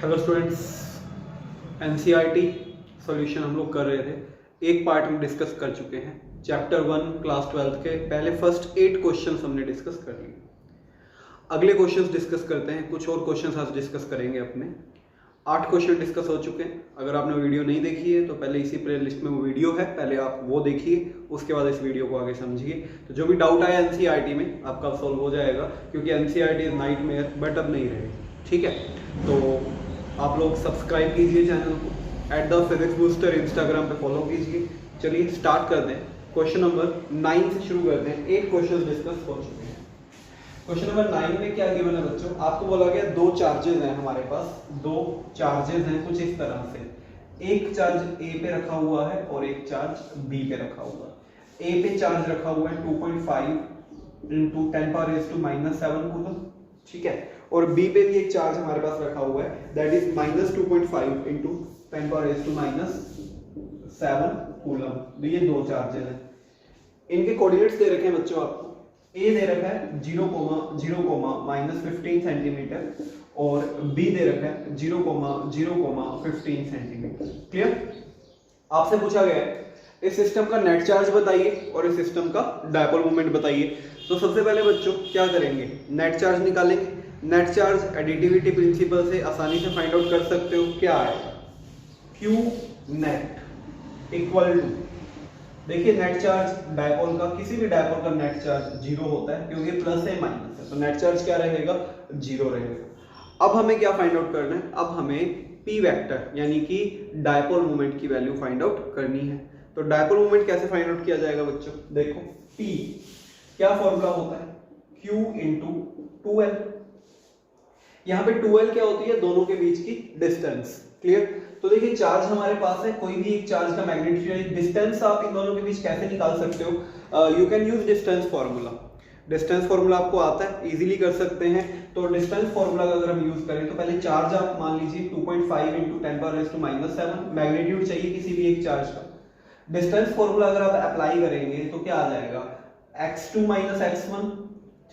Hello students, NCERT solution हम लोग कर रहे थे। एक पार्ट हम डिस्कस कर चुके हैं। चैप्टर 1 क्लास 12 के पहले फर्स्ट 8 क्वेश्चंस हमने डिस्कस कर लिए। अगले क्वेश्चंस डिस्कस करते हैं। कुछ और क्वेश्चंस आज डिस्कस करेंगे। अपने 8 क्वेश्चन डिस्कस हो चुके हैं। अगर आपने वीडियो नहीं देखी है तो पहले इसी प्ले लिस्ट में वो वीडियो है, पहले आप वो देखिए, उसके बाद इस वीडियो को आगे समझिए। तो जो भी डाउट आया एनसीईआरटी में आपका सॉल्व हो जाएगा, क्योंकि एनसीईआरटी इज नाइटमेयर, बट अब नहीं रहेगी। ठीक है, तो आप लोग सब्सक्राइब कीजिए चैनल को, @फिजिक्सबूस्टर इंस्टाग्राम पे फॉलो कीजिए। चलिए स्टार्ट कर दें। क्वेश्चन नंबर 9 से शुरू करते हैं। 8 क्वेश्चन डिस्कस हो चुके हैं। क्वेश्चन नंबर 9 में क्या गिवन है बच्चों? आपको बोला गया दो चार्जेस हैं हमारे पास, दो चार्जेस हैं कुछ इस तरह से। एक चार्ज ए पे रखा हुआ है और एक चार्ज बी पे रखा हुआ है। ए पे चार्ज रखा हुआ है 2.5 × 10⁻⁻7 कूलम, ठीक है, और बी पे भी एक चार्ज हमारे पास रखा हुआ है, दैट इज -2.5 × 10⁻⁻7 कूलम। तो ये दो चार्जेस हैं। इनके कोऑर्डिनेट्स दे रखे हैं बच्चों आपको। ए दे रखा है 0,0, -15 सेंटीमीटर और बी दे रखा है 0,0,15 सेंटीमीटर। क्लियर? आपसे पूछा गया है इस सिस्टम का नेट चार्ज बताइए और इस सिस्टम का डायपोल मोमेंट बताइए। तो सबसे पहले बच्चों क्या करेंगे? नेट चार्ज निकालेंगे। नेट चार्ज एडिटिविटी प्रिंसिपल से आसानी से फाइंड आउट कर सकते हो। क्या आएगा? Q नेट इक्वल टू, देखिए नेट चार्ज डायपोल का, किसी भी डायपोल का नेट चार्ज 0 होता है, क्योंकि प्लस है माइनस है, तो नेट चार्ज क्या रहेगा? 0 रहेगा। अब हमें क्या फाइंड आउट करना है? अब हमें पी वेक्टर यानी कि डायपोल मोमेंट की वैल्यू फाइंड आउट करनी है। तो डायपोल मोमेंट कैसे फाइंड आउट किया जाएगा बच्चों? देखो P क्या फॉर्मूला होता है? Q × 2L। यहाँ पे 2L क्या होती है? दोनों के बीच की डिस्टेंस। क्लियर? तो देखिए चार्ज हमारे पास है, कोई भी एक चार्ज का मैग्नीट्यूड, डिस्टेंस आप इन दोनों के बीच कैसे निकाल सकते हो? You can use distance formula. Distance formula आपको आता है, इजीली कर सकते हैं। तो डिस्टेंस फॉर्मूला अगर हम यूज करें तो पहले चार्ज आप मान लीजिए 2.5 × 10⁻⁻7 मैग्नीट्यूड चाहिए किसी भी एक चार्ज का। डिस्टेंस फॉर्मूला अगर आप अप्लाई करेंगे तो क्या आ जाएगा? x2 - x1,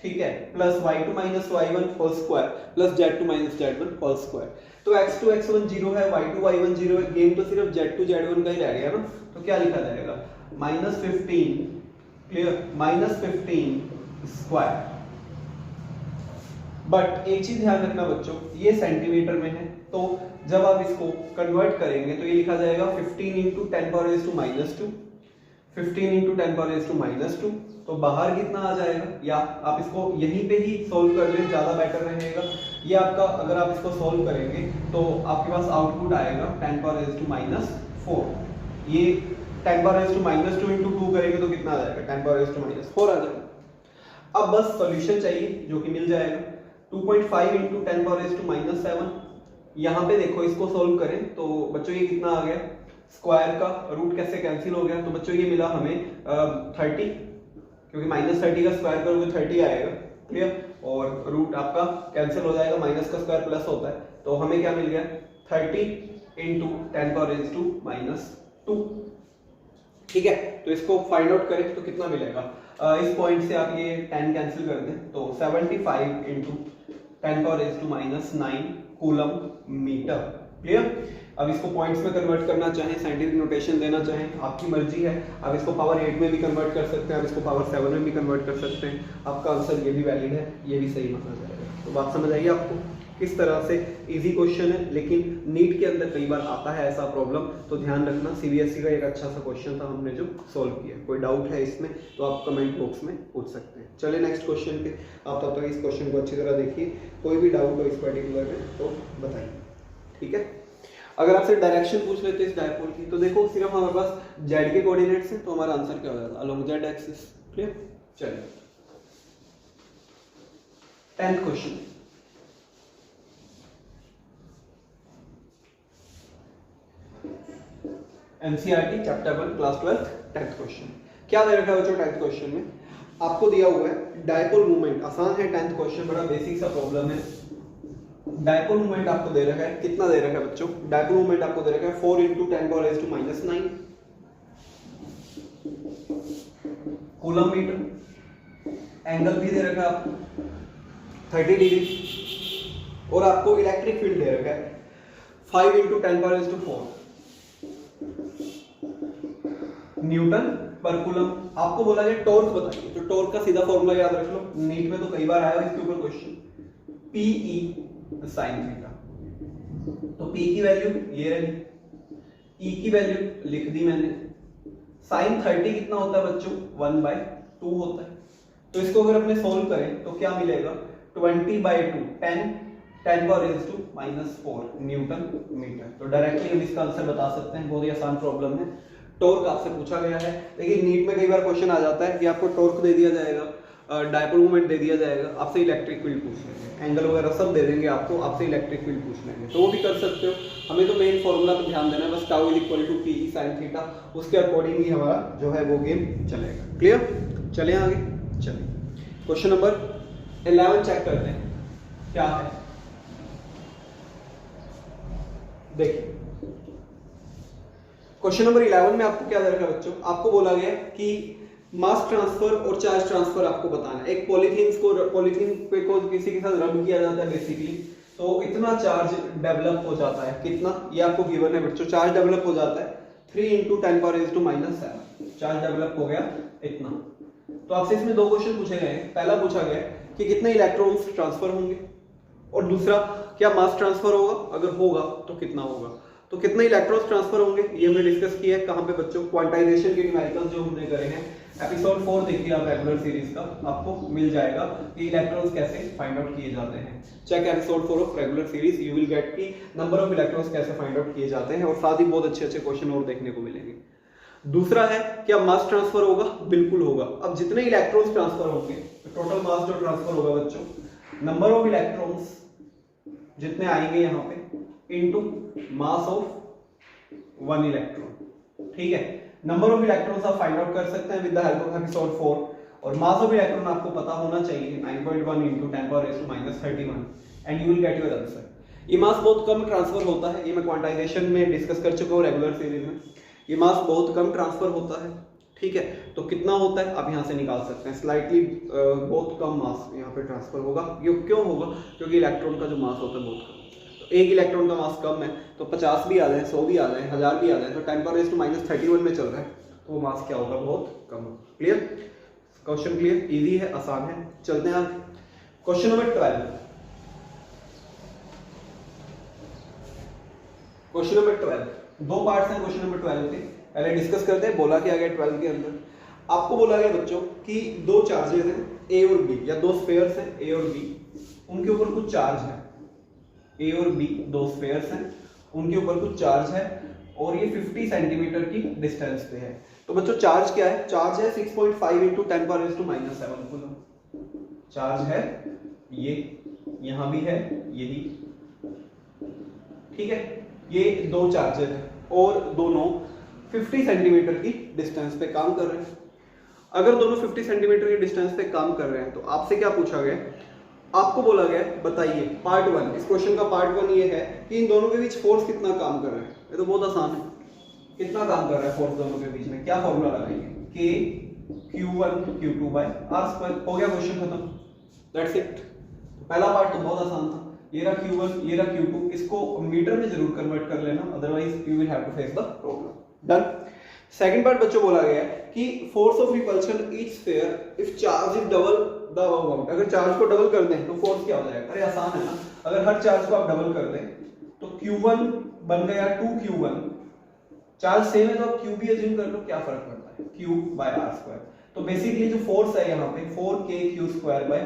ठीक है, plus y2 - y1 whole square plus z2 - z1 whole square. तो x2 x1 0 है, y2 y1 0 है, गेम तो सिर्फ z2 z1 का ही रह गया ना। तो क्या लिखा जाएगा? -15, क्लियर, -15 स्क्वायर। बट एक चीज ध्यान रखना बच्चों, ये सेंटीमीटर में है, तो जब आप इसको कन्वर्ट करेंगे तो ये लिखा जाएगा 15 × 10⁻⁻2, 15 × 10⁻⁻2। तो बाहर कितना आ जाएगा? या आप इसको यहीं पे ही सोल्व कर लें, ज्यादा बेटर रहेगा। ये आपका, अगर आप इसको सोल्व करेंगे तो आपके पास आउटपुट आएगा 10⁻⁻4। ये 10⁻⁻2 × 2 करेंगे तो कितना आ जाएगा? 10⁻⁻4 आ जाएगा। अब बस सॉल्यूशन चाहिए, जो कि मिल जाएगा 2.5 × 10⁻⁻7। यहाँ पे देखो, इसको सोल्व करें तो बच्चों ये कितना आ गया? स्क्वायर का रूट कैसे कैंसिल हो गया, तो बच्चों ये मिला हमें 30, क्योंकि -30 का स्क्वायर करोगे 30 आएगा। क्लियर? और रूट आपका कैंसिल हो जाएगा, माइनस का स्क्वायर प्लस होता है, तो हमें क्या मिल गया? 30 × 10⁻⁻2। ठीक है, तो इसको फाइंड आउट करें तो कितना मिलेगा? इस पॉइंट से आप ये 10 कैंसिल कर दें तो 75 × 10⁻⁻9 कूलम मीटर। क्लियर? अब इसको पॉइंट्स में कन्वर्ट करना चाहें, साइंटिफिक नोटेशन देना चाहें, आपकी मर्जी है। आप इसको पावर 8 में भी कन्वर्ट कर सकते हैं, आप इसको पावर 7 में भी कन्वर्ट कर सकते हैं। आपका आंसर ये भी वैलिड है, ये भी सही माना जाएगा। तो बात समझ आई आपको? किस तरह से इजी क्वेश्चन है, लेकिन नीट के अंदर कई बार आता है ऐसा प्रॉब्लम, तो ध्यान रखना। सीबीएसई का एक अच्छा सा क्वेश्चन था, हमने जो सोल्व किया। कोई डाउट है इसमें तो आप कमेंट बॉक्स में पूछ सकते हैं। चलिए नेक्स्ट क्वेश्चन पे। आप तब तक इस क्वेश्चन को अच्छी तरह देखिए, कोई भी डाउट हो इस पर्टिकुलर में तो बताइए। ठीक है? अगर आपसे डायरेक्शन पूछ लेते इस डायपोल की, तो देखो सिर्फ हमारे पास जेड के कोऑर्डिनेट्स हैं, तो हमारा आंसर क्या हो जाएगा? Along Z axis. क्लियर? चलिए 10th question. NCERT chapter 1 class 12 10th question. क्या दे रखा है बच्चों 10th क्वेश्चन में? आपको दिया हुआ है डायपोल मोमेंट। आसान है 10th क्वेश्चन, बड़ा बेसिक सा प्रॉब्लम है। डायपोल मोमेंट आपको दे रखा है, कितना दे रखा है बच्चों? डायपोल मोमेंट आपको दे रखा है 4 × 10⁻⁻9 कूलम मीटर। एंगल भी दे रखा है आपको 30 डिग्री, और आपको इलेक्ट्रिक फील्ड दे रखा है 5 इंटू 10⁻⁴ न्यूटन पर कूलम। आपको बोला गया टॉर्क बताइए, तो टॉर्क का सीधा फॉर्मूला याद रख लो, नीट में तो कई बार आया इसके ऊपर क्वेश्चन, PE sin थीटा। तो P की वैल्यू ये रही, E की वैल्यू लिख दी मैंने, sin 30 कितना होता है बच्चों 1/2 होता है। तो इसको अगर अपने सोल्व करें तो क्या मिलेगा 20/2 10⁻⁻⁴ न्यूटन मीटर। तो डायरेक्टली हम इसका आंसर बता सकते हैं, बहुत ही आसान प्रॉब्लम है। टॉर्क आपसे पूछा गया है, लेकिन नीट में कई बार क्वेश्चन आ जाता है कि आपको टॉर्क दे दिया जाएगा, डायपोल मोमेंट दे दिया जाएगा, आपसे इलेक्ट्रिक फील्ड पूछ लेंगे, एंगल वगैरह सब दे देंगे आपको, आपसे इलेक्ट्रिक फील्ड पूछ लेंगे, तो वो भी कर सकते हो। हमें तो मेन फॉर्मूला पर ध्यान देना है बस, टाउ = PE sin थीटा, उसके अकॉर्डिंग ही हमारा जो है वो गेम चलेगा। क्लियर? चलें आगे, चलिए क्वेश्चन नंबर 11 चेक करते हैं क्या है। देखिए क्वेश्चन नंबर 11 में आपको क्या दे रखा है बच्चों, आपको बोला गया कि मास ट्रांसफर और चार्ज ट्रांसफर आपको बताना है। एक पॉलीथीन पे को किसी के साथ रब किया जाता है बेसिकली, तो इतना चार्ज डेवलप हो जाता है, कितना ये आपको गिवन है बच्चों, चार्ज डेवलप हो जाता है 3 × 10⁻⁷ चार्ज डेवलप हो गया इतना। तो आपसे इसमें दो क्वेश्चन पूछे गए हैं, पहला पूछा गया कि कितने इलेक्ट्रॉन्स ट्रांसफर होंगे, और दूसरा क्या मास ट्रांसफर होगा, अगर होगा तो कितना होगा। तो कितने इलेक्ट्रॉन्स ट्रांसफर होंगे ये हमने डिस्कस किया है, कहां पे बच्चों, क्वांटाइजेशन के न्यूमेरिकल्स जो हमने करे हैं, एपिसोड 4 देखिए आप रेगुलर सीरीज का, आपको मिल जाएगा कि इलेक्ट्रॉन्स कैसे फाइंड आउट किए जाते हैं। Check episode 4 of regular series, you will get की नंबर ऑफ इलेक्ट्रॉन्स कैसे फाइंड आउट किए जाते हैं, और साथ ही बहुत अच्छे अच्छे क्वेश्चन और देखने को मिलेंगे। दूसरा है क्या मास ट्रांसफर होगा, बिल्कुल होगा। अब जितने इलेक्ट्रॉन्स ट्रांसफर होंगे, तो टोटल मास जो ट्रांसफर होगा बच्चों, नंबर ऑफ इलेक्ट्रॉन्स जितने आएंगे यहाँ पे इनटू मास ऑफ 1 इलेक्ट्रॉन, ठीक है। नंबर ऑफ इलेक्ट्रॉन्स आप फाइंड आउट कर सकते हैं with the help of episode 4, और मास ऑफ इलेक्ट्रॉन आपको पता होना चाहिए 9.1 × 10⁻⁻31 and you will get your answer. ये मास बहुत कम ट्रांसफर होता है, ये मैं क्वांटाइजेशन में डिस्कस कर चुका हूँ रेगुलर सीरीज में। ये मास बहुत कम ट्रांसफर होता है, ठीक है। तो कितना होता है आप यहाँ से निकाल सकते हैं, स्लाइटली बहुत कम मास यहाँ पे ट्रांसफर होगा। ये क्यों होगा, क्योंकि इलेक्ट्रॉन का जो मास होता है बहुत कम, तो एक इलेक्ट्रॉन का मास कम है, तो 50 भी आ जाए, 100 भी आ जाए, 1000 भी आ जाए, तो 10⁻⁻31 में चल रहा है, तो वो मास क्या होगा, बहुत कम होगा। क्लियर? क्वेश्चन क्लियर, इजी है, आसान है। चलते हैं आगे क्वेश्चन नंबर 12। क्वेश्चन नंबर 12 दो पार्ट्स हैं क्वेश्चन नंबर 12 के, पहले डिस्कस करते हैं। बोला क्या गया 12 के अंदर, आपको बोला गया बच्चों कि दो चार्जेस हैं ए और बी, या दो स्फीयर्स हैं ए और बी, उनके ऊपर कुछ चार्ज है, ए और बी दो स्फीयर्स हैं, उनके ऊपर कुछ चार्ज है, और ये 50 सेंटीमीटर की डिस्टेंस पे है। तो बच्चों चार्ज क्या है, चार्ज है 6.5 × 10⁻⁻⁷ कूलम। चार्ज है ये, यहां भी है यही, ठीक है। ये दो चार्जर है और दोनों 50 सेंटीमीटर की डिस्टेंस पे काम कर रहे हैं। अगर दोनों 50 सेंटीमीटर की डिस्टेंस पे काम कर रहे हैं, तो आपसे क्या पूछा गया, आपको बोला गया बताइए पार्ट 1, इस क्वेश्चन का पार्ट 1 ये है कि इन दोनों के बीच फोर्स कितना काम कर रहा है। ये तो बहुत आसान है, कितना काम कर रहा है फोर्स दोनों के बीच में, क्या फॉर्मूला लगाएंगे, K Q1 Q2/r²। हो गया क्वेश्चन खत्म, दैट्स इट। पहला पार्ट तो बहुत आसान था, ये रहा Q1 ये रहा Q2, इसको मीटर में जरूर कन्वर्ट कर लेना, otherwise you will have to face the problem. Done. Second part बच्चों बोला गया है कि force of repulsion each sphere if charge is double the above amount. अगर चार्ज को डबल कर दें तो फोर्स क्या हो जाएगा, अरे आसान है ना, अगर हर चार्ज को आप डबल कर दें तो Q1 बन गया 2Q1, चार्ज सेम है तो आप Q भी अज्यूम कर लो, क्या फर्क पड़ता है, Q/r²। तो बेसिकली जो फोर्स है यहाँ पे 4KQ²/r²,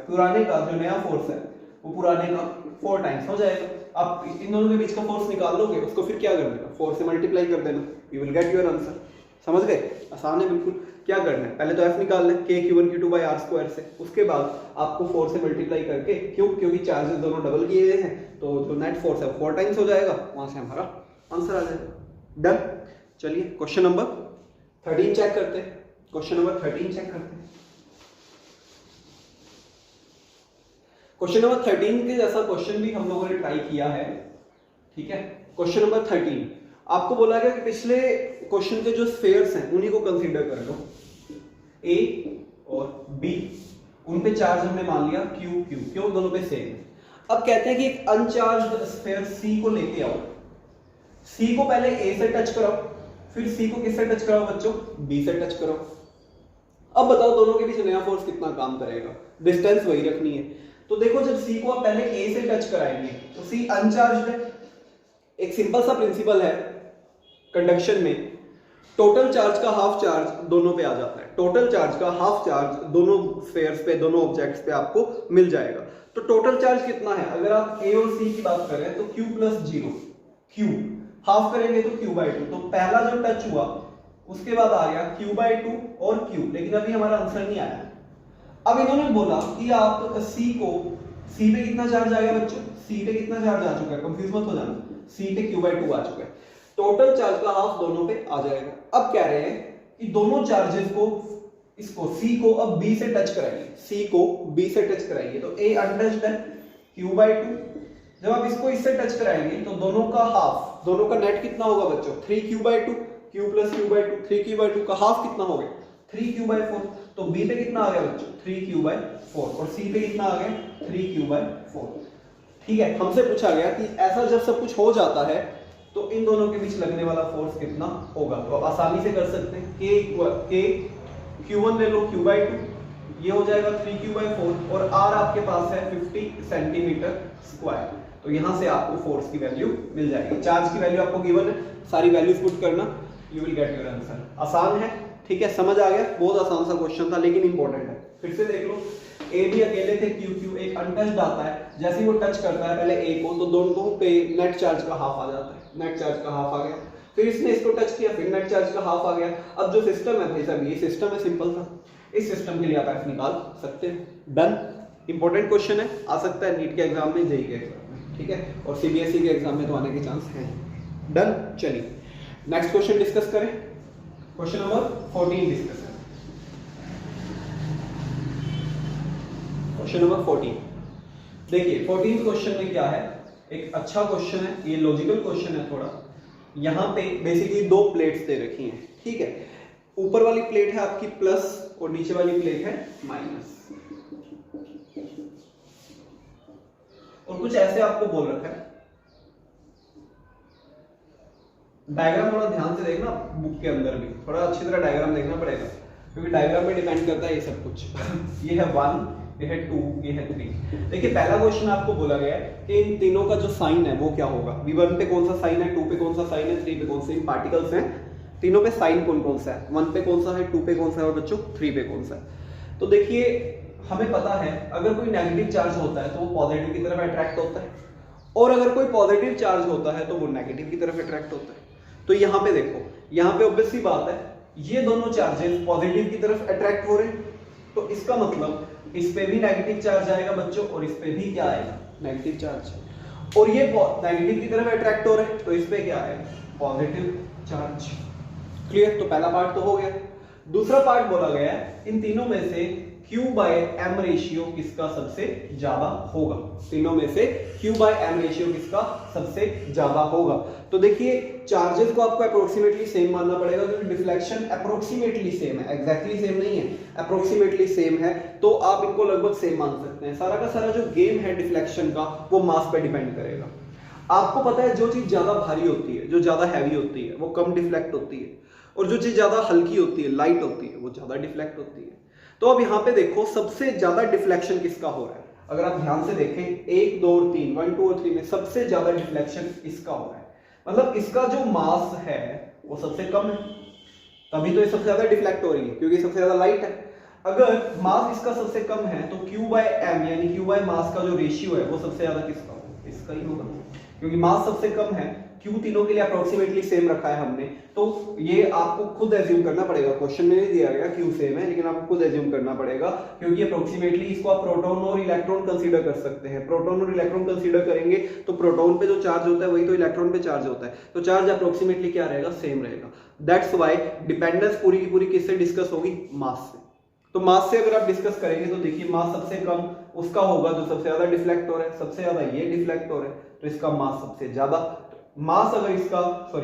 पुराने का जो नया फोर्स है वो पुराने का 4 टाइम्स हो जाएगा। आप इन दोनों के बीच का फोर्स निकाल लोगे, उसको फिर क्या कर देना, 4 से मल्टीप्लाई कर देना, you will get your answer. समझ गए, आसान है बिल्कुल। क्या करना है, पहले तो F निकाल लें KQ1 Q2/r² से, उसके बाद आपको 4 से मल्टीप्लाई करके, क्योंकि चार्जेस दोनों डबल किए गए हैं, तो जो नेट फोर्स है 4 टाइम्स हो जाएगा, वहां से हमारा आंसर आ जाएगा। डन। चलिए क्वेश्चन नंबर 13 चेक करते हैं, क्वेश्चन नंबर 13 चेक करते हैं। क्वेश्चन नंबर 13 के जैसा क्वेश्चन भी हम लोगों ने ट्राई किया है, ठीक है। क्वेश्चन नंबर 13 आपको बोला गया कि पिछले क्वेश्चन के जो स्फीयर्स हैं उन्हीं को कंसीडर कर लो, ए और बी, उन पे चार्ज हमने मान लिया Q, क्यों दोनों पे सेम है। अब कहते हैं कि एक अनचार्ज स्फीयर सी को लेके आओ, सी को पहले ए से टच कराओ, फिर सी को किससे टच कराओ बच्चों, बी से टच कराओ। अब बताओ दोनों के बीच नया फोर्स कितना काम करेगा, डिस्टेंस वही रखनी है। तो देखो जब सी को आप पहले ए से टच कराएंगे तो सी अनचार्ज है। एक सिंपल सा प्रिंसिपल है कंडक्शन में, टोटल चार्ज का हाफ चार्ज दोनों पे आ जाता है, टोटल चार्ज का हाफ चार्ज दोनों स्फीयर्स पे, दोनों ऑब्जेक्ट्स पे आपको मिल जाएगा। तो टोटल चार्ज कितना है, अगर आप ए और सी की बात करें तो q प्लस 0, q हाफ करेंगे तो q/2। तो पहला जो टच हुआ उसके बाद आ गया q/2 और q, लेकिन अभी हमारा आंसर नहीं आया। अब इन्होंने बोला कि आप सी को, सी पे कितना चार्ज आ गया बच्चों, सी पे कितना चार्ज आ चुका है, कंफ्यूज मत हो जाना, सी पे q/2 आ चुका है, टोटल चार्ज का हाफ दोनों पे आ जाएगा। अब कह रहे हैं कि दोनों चार्जेस को, इसको सी को अब बी से टच कराइए, सी को बी से टच कराइए, तो ए अनटच्ड है q/2। जब आप इसको इससे टच कराएंगे तो दोनों का हाफ, दोनों का नेट कितना होगा बच्चों, 3q/2, q plus q/2, 3q/2 का हाफ कितना हो गया, 3q/4। तो बी पे कितना आ गया बच्चों, 3q/4, और सी पे कितना आ गया, 3q/4। ठीक है, हमसे पूछा गया कि ऐसा जब सब कुछ हो जाता है तो इन दोनों के बीच लगने वाला फोर्स कितना होगा। तो आप आसानी से कर सकते हैं, k q1 ले लो q/2, ये हो जाएगा 3q/4, और r आपके पास है 50 सेंटीमीटर स्क्वायर। तो यहां से आपको फोर्स की वैल्यू मिल जाएगी। चार्ज की वैल्यू आपको गिवन है, सारी वैल्यूज पुट करना, you will get your answer. आसान है, ठीक है, समझ आ गया, बहुत आसान सा क्वेश्चन था लेकिन इंपॉर्टेंट है। फिर से देख लो, ए भी अकेले थे, q एक अनटच्ड आता है, जैसे ही वो टच करता है पहले ए को तो दोनों पे नेट चार्ज का हाफ आ जाता है, नेट चार्ज का हाफ आ गया, फिर इसने इसको टच किया, फिर नेट चार्ज का हाफ आ गया। अब जो सिस्टम है भाई साहब, ये सिस्टम है सिंपल सा, इस सिस्टम के लिए आप एफ निकाल सकते हैं। डन, इंपॉर्टेंट क्वेश्चन है, आ सकता है नीट के एग्जाम में, जेईई के एग्जाम में, ठीक है, और सीबीएसई के एग्जाम में तो आने के चांस हैं। डन, चलिए नेक्स्ट क्वेश्चन डिस्कस करें, क्वेश्चन नंबर 14 डिस्कस करें। क्वेश्चन नंबर 14, देखिए 14 क्वेश्चन में क्या है, एक अच्छा क्वेश्चन है, ये लॉजिकल क्वेश्चन है थोड़ा। यहाँ पे बेसिकली दो प्लेट्स दे रखी हैं, ठीक है, ऊपर वाली प्लेट है आपकी प्लस और नीचे वाली प्लेट है माइनस, और कुछ ऐसे आपको बोल रखा है। डायग्राम थोड़ा ध्यान से देखना, बुक के अंदर भी थोड़ा अच्छी तरह डायग्राम देखना पड़ेगा, क्योंकि डायग्राम पे डिपेंड करता है ये सब कुछ। ये है 1, ये है 2, ये है 3। देखिए पहला क्वेश्चन आपको बोला गया है कि इन तीनों का जो साइन है वो क्या होगा। V1 पे कौन सा साइन है, 2 पे कौन सा साइन है, 3 पे कौन से पार्टिकल्स हैं, तीनों पे साइन कौन कौन सा है, 1 पे कौन सा है, 2 पे कौन सा है और बच्चों 3 पे कौन सा है। तो देखिए हमें पता है अगर कोई नेगेटिव चार्ज होता है तो वो पॉजिटिव की तरफ अट्रैक्ट होता है, और अगर कोई पॉजिटिव चार्ज होता है तो वो नेगेटिव की तरफ अट्रैक्ट होता है। तो यहाँ पे देखो, यहाँ पे ऑब्वियस सी बात है, ये दोनों चार्जेस पॉजिटिव की तरफ अट्रैक्ट हो रहे हैं, तो इसका मतलब इस पे भी नेगेटिव चार्ज आएगा बच्चों, और इस पे भी क्या आएगा, नेगेटिव चार्ज। और ये नेगेटिव की तरफ अट्रैक्ट हो रहे हैं तो इस पे क्या आएगा, पॉजिटिव चार्ज। क्लियर, तो पहला पार्ट तो हो गया। दूसरा पार्ट बोला गया है इन तीनों में से Q/m रेशियो किसका सबसे ज्यादा होगा, तीनों में से Q/m रेशियो किसका सबसे ज्यादा होगा। तो देखिए चार्जेस को आपको अप्रोक्सीमेटली सेम मानना पड़ेगा, क्योंकि डिफ्लेक्शन अप्रोक्सीमेटली सेम है, एग्जैक्टली सेम नहीं है, अप्रोक्सीमेटली सेम है, तो आप इनको लगभग सेम मान सकते हैं। सारा का सारा जो गेम है डिफ्लेक्शन का वो मास पे डिपेंड करेगा। आपको पता है जो चीज ज्यादा भारी होती है, जो ज्यादा हैवी होती है वो कम डिफ्लेक्ट होती है, और जो चीज ज्यादा हल्की होती है, लाइट होती है, वो ज्यादा डिफ्लेक्ट होती है। तो अब यहाँ पे देखो सबसे ज्यादा डिफ्लेक्शन किसका हो रहा है, अगर आप ध्यान से देखें 1, 2 और 3, 1, 2 और 3 में सबसे ज्यादा डिफ्लेक्शन इसका हो रहा है, मतलब इसका जो मास है वो सबसे कम है, तभी तो ये सबसे ज्यादा डिफ्लेक्ट हो रही है, क्योंकि सबसे ज्यादा लाइट है। अगर मास इसका सबसे कम है तो Q/m यानी Q/ मास का जो रेशियो है वो सबसे ज्यादा किसका होगा, इसका ही होगा, क्योंकि मास सबसे कम है। Q तीनों के लिए अप्रोक्सीमेटली सेम रखा है हमने, तो ये आपको खुद एज्यूम करना पड़ेगा, क्वेश्चन में नहीं दिया गया Q सेम है, लेकिन आपको खुद एज्यूम करना पड़ेगा, क्योंकि अप्रोक्सीमेटली इसको आप प्रोटॉन और इलेक्ट्रॉन कंसीडर कर सकते हैं। प्रोटॉन और इलेक्ट्रॉन कंसीडर करेंगे तो प्रोटॉन पे जो चार्ज होता है वही तो इलेक्ट्रॉन पे चार्ज होता है, तो चार्ज अप्रोक्सीमेटली क्या रहेगा, सेम रहेगा। दैट्स व्हाई डिपेंडेंस पूरी की पूरी किससे डिस्कस होगी, मास से। तो मास से अगर आप डिस्कस करेंगे तो देखिए मास सबसे कम उसका होगा जो सबसे ज्यादा डिफ्लेक्ट हो रहा है, सबसे ज्यादा ये डिफ्लेक्ट हो रहा है, तो इसका मास सबसे ज्यादा। मास अगर इसका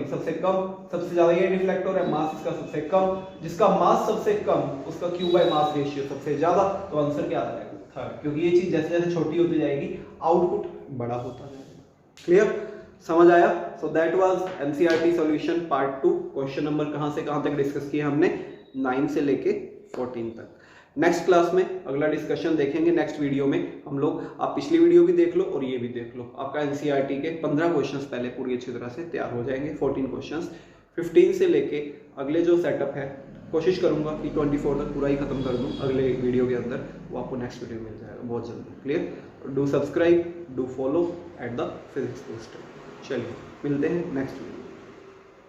सबसे कम, सबसे ज्यादा ये डिफ्लेक्ट हो रहा है, मास इसका सबसे कम, जिसका मास सबसे कम उसका Q/मास रेशियो सबसे ज्यादा, तो आंसर क्या आ जाएगा, थर्ड। क्योंकि ये चीज जैसे जैसे छोटी होती जाएगी आउटपुट बड़ा होता जाएगा। क्लियर, समझ आया? So that was NCERT solution part 2। Question number कहां से कहां तक डिस्कस किए हमने? 9 से लेके 14 तक। नेक्स्ट क्लास में अगला डिस्कशन देखेंगे। नेक्स्ट वीडियो में हम लोग, आप पिछली वीडियो भी देख लो और ये भी देख लो, आपका एनसीईआरटी के 15 क्वेश्चंस पहले पूरी अच्छी तरह से तैयार हो जाएंगे। 14 क्वेश्चंस, 15 से लेके अगले जो सेटअप है कोशिश करूंगा कि 24 तक पूरा ही खत्म कर दूं अगले वीडियो के अंदर, वो आपको नेक्स्ट वीडियो मिल जाएगा बहुत जल्दी। Clear, do subscribe, do follow at the physics poster. चलिए मिलते हैं नेक्स्ट वीडियो।